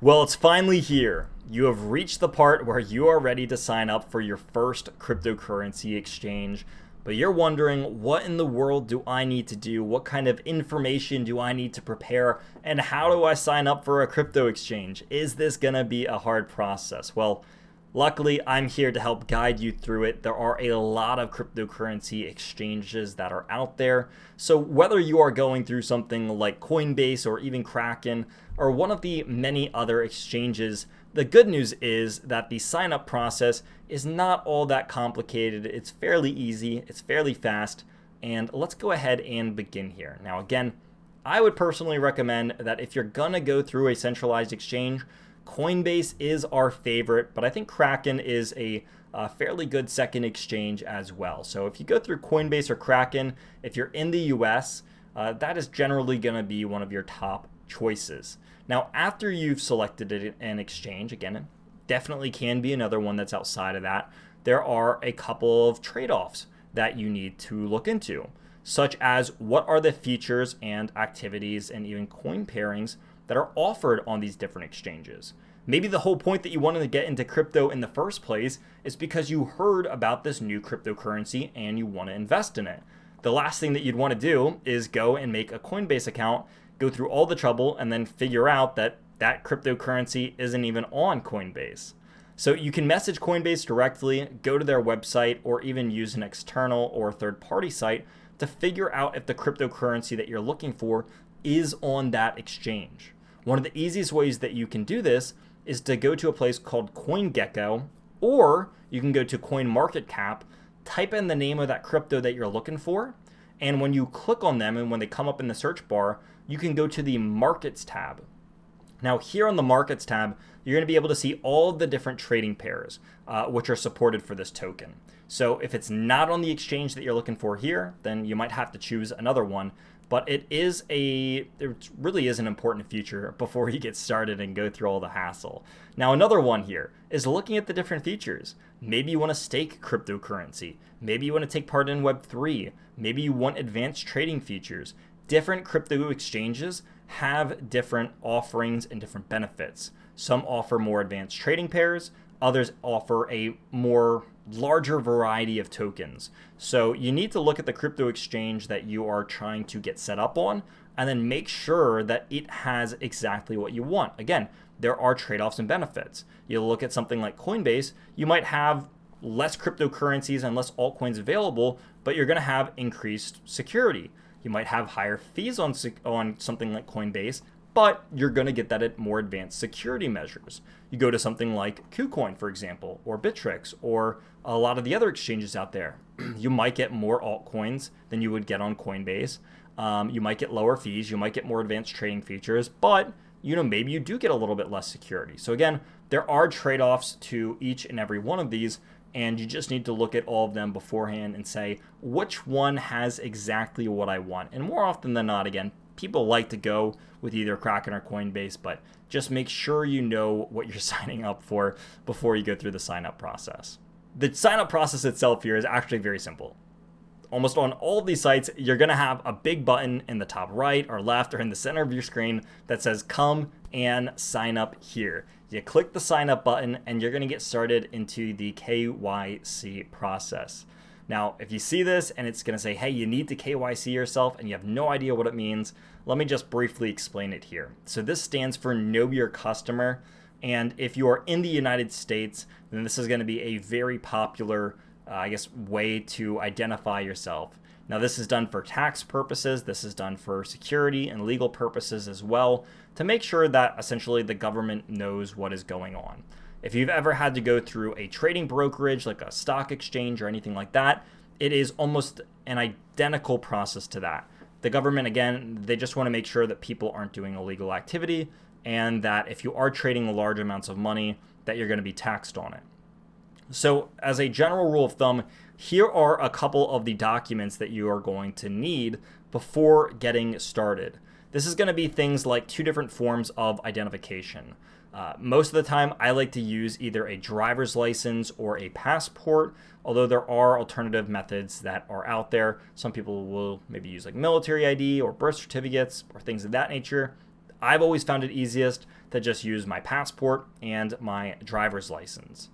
Well, it's finally here. You have reached the part where you are ready to sign up for your first cryptocurrency exchange, but you're wondering, what in the world do I need to do? What kind of information do I need to prepare? And how do I sign up for a crypto exchange? Is this going to be a hard process? Well, luckily, I'm here to help guide you through it. There are a lot of cryptocurrency exchanges that are out there. So whether you are going through something like Coinbase or even Kraken or one of the many other exchanges, the good news is that the sign up process is not all that complicated. It's fairly easy, it's fairly fast, and let's go ahead and begin here. Now again, I would personally recommend that if you're gonna go through a centralized exchange, Coinbase is our favorite, but I think Kraken is a fairly good second exchange as well. So if you go through Coinbase or Kraken, if you're in the US, that is generally going to be one of your top choices. Now, after you've selected an exchange, again, it definitely can be another one that's outside of that, there are a couple of trade-offs that you need to look into, such as what are the features and activities and even coin pairings that are offered on these different exchanges. Maybe the whole point that you wanted to get into crypto in the first place is because you heard about this new cryptocurrency and you want to invest in it. The last thing that you'd want to do is go and make a Coinbase account, go through all the trouble, and then figure out that that cryptocurrency isn't even on Coinbase. So you can message Coinbase directly, go to their website, or even use an external or third-party site to figure out if the cryptocurrency that you're looking for is on that exchange. One of the easiest ways that you can do this is to go to a place called CoinGecko, or you can go to CoinMarketCap, type in the name of that crypto that you're looking for, and when you click on them and when they come up in the search bar, you can go to the Markets tab. Now here on the Markets tab, you're going to be able to see all the different trading pairs which are supported for this token. So if it's not on the exchange that you're looking for here, then you might have to choose another one. But it really is an important feature before you get started and go through all the hassle. Now, another one here is looking at the different features. Maybe you want to stake cryptocurrency. Maybe you want to take part in Web3. Maybe you want advanced trading features. Different crypto exchanges have different offerings and different benefits. Some offer more advanced trading pairs. Others offer a more larger variety of tokens. So you need to look at the crypto exchange that you are trying to get set up on and then make sure that it has exactly what you want. Again, there are trade-offs and benefits. You look at something like Coinbase, you might have less cryptocurrencies and less altcoins available, but you're going to have increased security. You might have higher fees on something like Coinbase, but you're going to get that at more advanced security measures. You go to something like KuCoin, for example, or Bittrex, or a lot of the other exchanges out there. You might get more altcoins than you would get on Coinbase. You might get lower fees. You might get more advanced trading features, but maybe you do get a little bit less security. So again, there are trade-offs to each and every one of these, and you just need to look at all of them beforehand and say, which one has exactly what I want? And more often than not, again, people like to go with either Kraken or Coinbase, but just make sure you know what you're signing up for before you go through the sign-up process. The sign-up process itself here is actually very simple. Almost on all of these sites, you're going to have a big button in the top right or left or in the center of your screen that says come and sign up here. You click the sign up button and you're going to get started into the KYC process. Now, if you see this and it's going to say, hey, you need to KYC yourself and you have no idea what it means, let me just briefly explain it here. So this stands for Know Your Customer. And if you are in the United States, then this is going to be a very popular, way to identify yourself. Now, this is done for tax purposes. This is done for security and legal purposes as well, to make sure that essentially the government knows what is going on. If you've ever had to go through a trading brokerage like a stock exchange or anything like that, it is almost an identical process to that. The government, again, they just want to make sure that people aren't doing illegal activity and that if you are trading large amounts of money, that you're going to be taxed on it. So as a general rule of thumb, here are a couple of the documents that you are going to need before getting started. This is going to be things like 2 different forms of identification. Most of the time, I like to use either a driver's license or a passport, although there are alternative methods that are out there. Some people will maybe use like military ID or birth certificates or things of that nature. I've always found it easiest to just use my passport and my driver's license.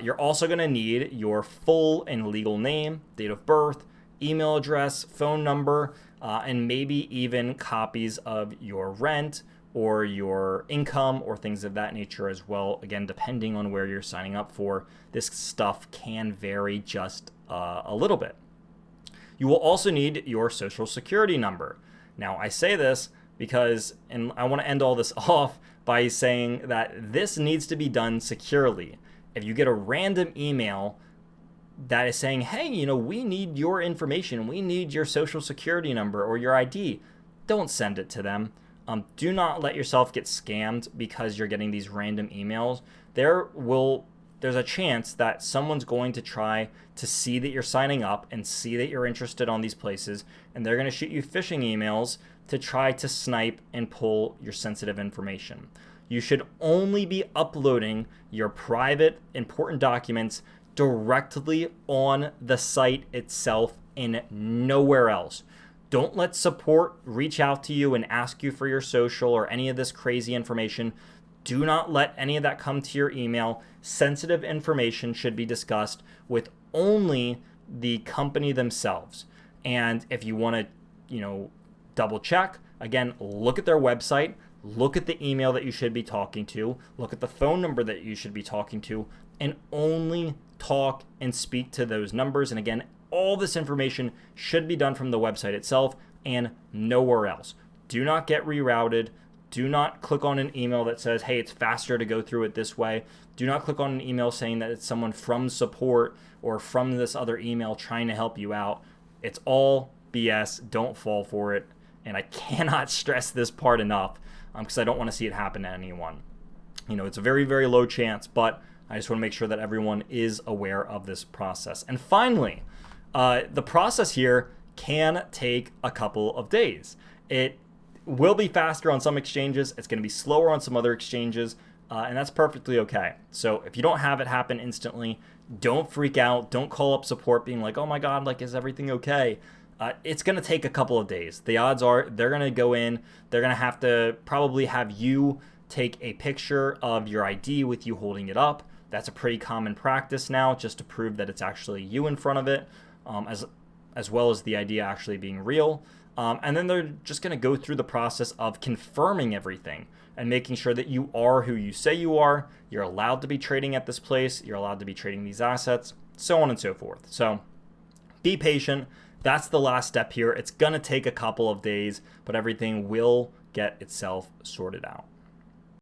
You're also going to need your full and legal name, date of birth, email address, phone number, and maybe even copies of your rent or your income or things of that nature as well. Again, depending on where you're signing up for, this stuff can vary just a little bit. You will also need your social security number. Now, I say this because, and I want to end all this off by saying that this needs to be done securely. If you get a random email that is saying, hey, we need your information, we need your social security number or your ID, don't send it to them. Do not let yourself get scammed because you're getting these random emails. There's a chance that someone's going to try to see that you're signing up and see that you're interested on these places, and they're going to shoot you phishing emails to try to snipe and pull your sensitive information. You should only be uploading your private, important documents directly on the site itself and nowhere else. Don't let support reach out to you and ask you for your social or any of this crazy information. Do not let any of that come to your email. Sensitive information should be discussed with only the company themselves. And if you want to, double check, again, look at their website, look at the email that you should be talking to, look at the phone number that you should be talking to, and only talk and speak to those numbers. And again, all this information should be done from the website itself and nowhere else. Do not get rerouted. Do not click on an email that says, hey, it's faster to go through it this way. Do not click on an email saying that it's someone from support or from this other email trying to help you out. It's all BS. Don't fall for it. And I cannot stress this part enough because I don't want to see it happen to anyone. It's a very, very low chance, but I just want to make sure that everyone is aware of this process. And finally, the process here can take a couple of days. It will be faster on some exchanges. It's going to be slower on some other exchanges, and that's perfectly okay. So if you don't have it happen instantly, don't freak out. Don't call up support being like, oh my God, is everything okay? It's going to take a couple of days. The odds are they're going to go in. They're going to have to probably have you take a picture of your ID with you holding it up. That's a pretty common practice now, just to prove that it's actually you in front of it, as well as the idea actually being real. And then they're just going to go through the process of confirming everything and making sure that you are who you say you are. You're allowed to be trading at this place. You're allowed to be trading these assets, so on and so forth. So be patient. That's the last step here. It's going to take a couple of days, but everything will get itself sorted out.